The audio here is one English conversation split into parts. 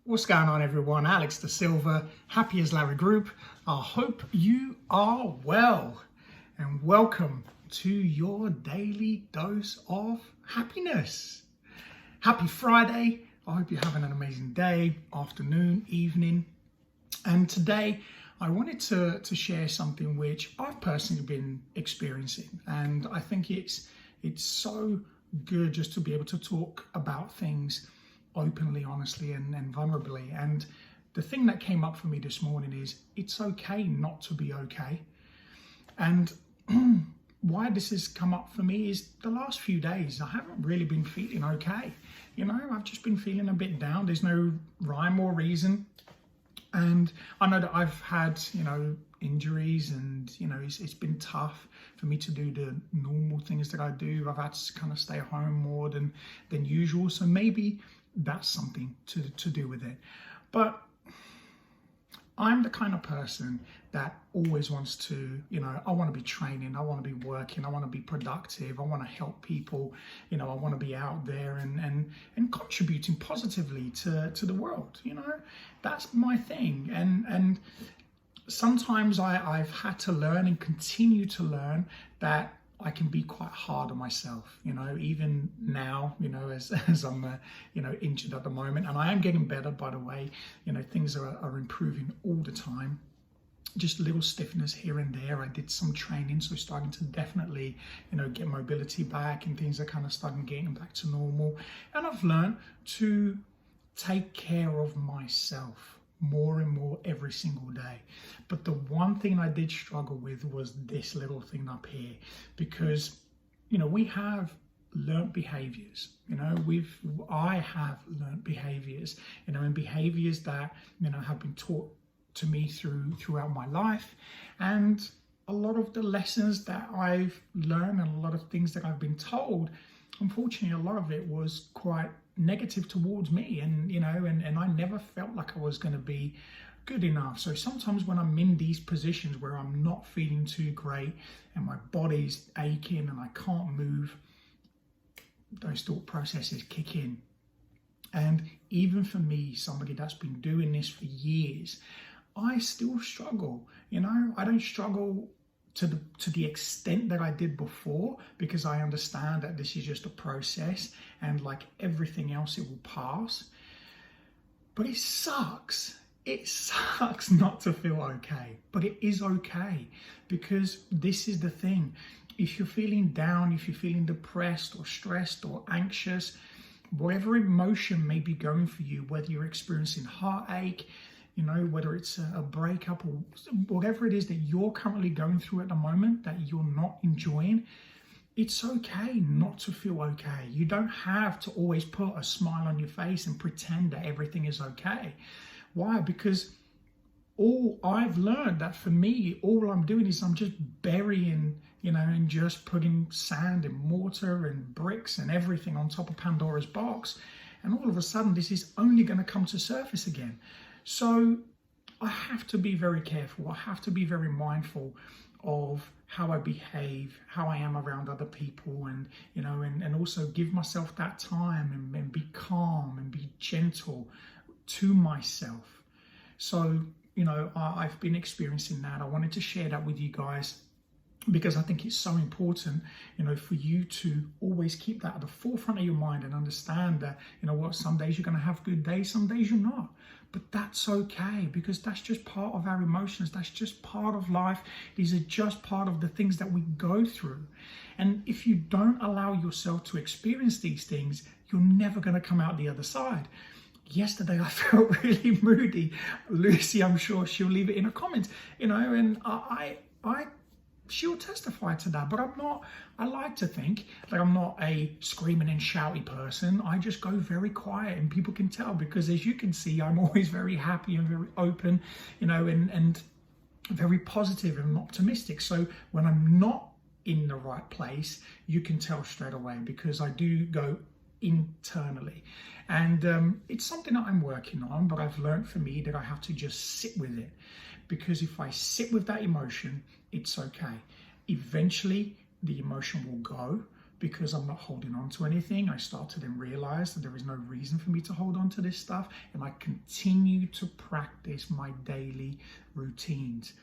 What's going on, everyone? Alex Da Silva, Happy as Larry Group. I hope you are well and welcome to your daily dose of happiness. Happy Friday. I hope you're having an amazing day, afternoon, evening. And today I wanted to share something which I've personally been experiencing. And I think it's so good just to be able to talk about things openly, honestly, and vulnerably. And the thing that came up for me this morning is it's okay not to be okay. And why this has come up for me is the last few days I haven't really been feeling okay. I've just been feeling a bit down. There's no rhyme or reason. And I know that I've had, injuries and, it's been tough for me to do the normal things that I do. I've had to kind of stay home more than usual. So maybe that's something to do with it. But I'm the kind of person that always wants to, I want to be training, I want to be working, I want to be productive, I want to help people, I want to be out there and contributing positively to the world. That's my thing. And sometimes I've had to learn and continue to learn that I can be quite hard on myself, even now, as I'm, injured at the moment, and I am getting better, by the way. Things are improving all the time. Just little stiffness here and there. I did some training, so starting to definitely, get mobility back, and things are kind of starting getting back to normal. And I've learned to take care of myself more and more every single day. But the one thing I did struggle with was this little thing up here, because we have learnt behaviors. I have learnt behaviors, and behaviors that have been taught to me throughout my life. And a lot of the lessons that I've learned and a lot of things that I've been told, unfortunately, a lot of it was quite negative towards me, and I never felt like I was going to be good enough. So sometimes when I'm in these positions where I'm not feeling too great and my body's aching and I can't move, those thought processes kick in. And even for me, somebody that's been doing this for years, I still struggle. I don't struggle to the extent that I did before, because I understand that this is just a process, and like everything else, it will pass. But it sucks. It sucks not to feel okay, but it is okay, because this is the thing. If you're feeling down, if you're feeling depressed or stressed or anxious, whatever emotion may be going for you, whether you're experiencing heartache, whether it's a breakup or whatever it is that you're currently going through at the moment that you're not enjoying, it's okay not to feel okay. You don't have to always put a smile on your face and pretend that everything is okay. Why? Because all I've learned that for me, all I'm doing is I'm just burying, and just putting sand and mortar and bricks and everything on top of Pandora's box. And all of a sudden, this is only going to come to surface again. So I have to be very careful. I have to be very mindful of how I behave, how I am around other people, and and also give myself that time and be calm and be gentle to myself. So I've been experiencing that. I wanted to share that with you guys, because I think it's so important, for you to always keep that at the forefront of your mind and understand that, some days you're going to have good days, some days you're not. But that's okay, because that's just part of our emotions. That's just part of life. These are just part of the things that we go through. And if you don't allow yourself to experience these things, you're never going to come out the other side. Yesterday, I felt really moody. Lucy, I'm sure she'll leave it in a comment, and she'll testify to that. But I like to think that I'm not a screaming and shouty person. I just go very quiet, and people can tell, because as you can see, I'm always very happy and very open, and very positive and optimistic. So when I'm not in the right place, you can tell straight away, because I do go internally. And it's something that I'm working on, but I've learned for me that I have to just sit with it, because if I sit with that emotion, it's okay. Eventually the emotion will go, because I'm not holding on to anything, I start to then realize that there is no reason for me to hold on to this stuff, and I continue to practice my daily routines.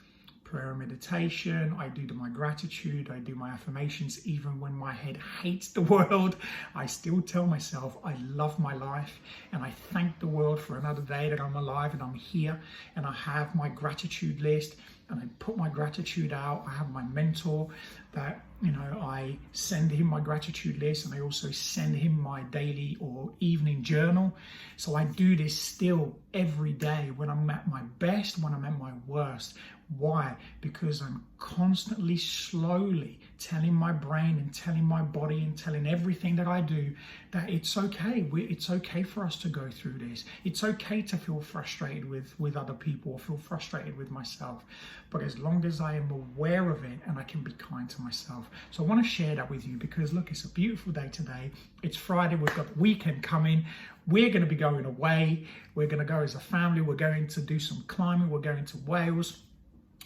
Prayer and meditation, I do my gratitude, I do my affirmations. Even when my head hates the world, I still tell myself I love my life, and I thank the world for another day that I'm alive and I'm here, and I have my gratitude list, and I put my gratitude out. I have my mentor that, I send him my gratitude list, and I also send him my daily or evening journal. So I do this still every day when I'm at my best, when I'm at my worst. Why? Because I'm constantly, slowly telling my brain and telling my body and telling everything that I do that it's okay. It's okay for us to go through this. It's okay to feel frustrated with other people or feel frustrated with myself. But as long as I am aware of it, and I can be kind to myself. So I want to share that with you because look, it's a beautiful day today. It's Friday. We've got the weekend coming. We're going to be going away. We're going to go as a family. We're going to do some climbing. We're going to Wales.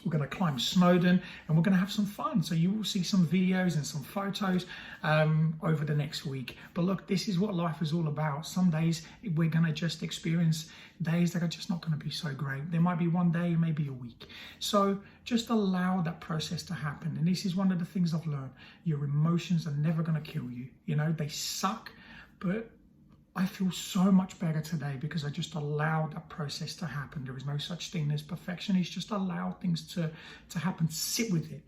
We're going to climb Snowdon, and we're going to have some fun. So you will see some videos and some photos over the next week. But look, this is what life is all about. Some days we're going to just experience days that are just not going to be so great. There might be one day, maybe a week. So just allow that process to happen. And this is one of the things I've learned. Your emotions are never going to kill you. They suck, but I feel so much better today because I just allowed that process to happen. There is no such thing as perfection. It's just allow things to happen. Sit with it.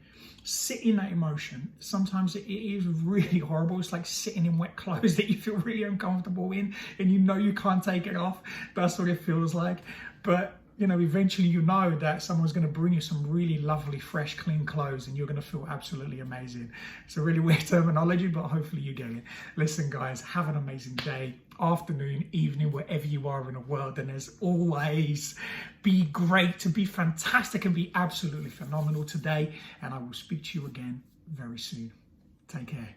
Sit in that emotion. Sometimes it is really horrible. It's like sitting in wet clothes that you feel really uncomfortable in, and you can't take it off. That's what it feels like. But eventually that someone's going to bring you some really lovely, fresh, clean clothes, and you're going to feel absolutely amazing. It's a really weird terminology, but hopefully you get it. Listen, guys, have an amazing day, afternoon, evening, wherever you are in the world. And as always, be great, to be fantastic, and be absolutely phenomenal today. And I will speak to you again very soon. Take care.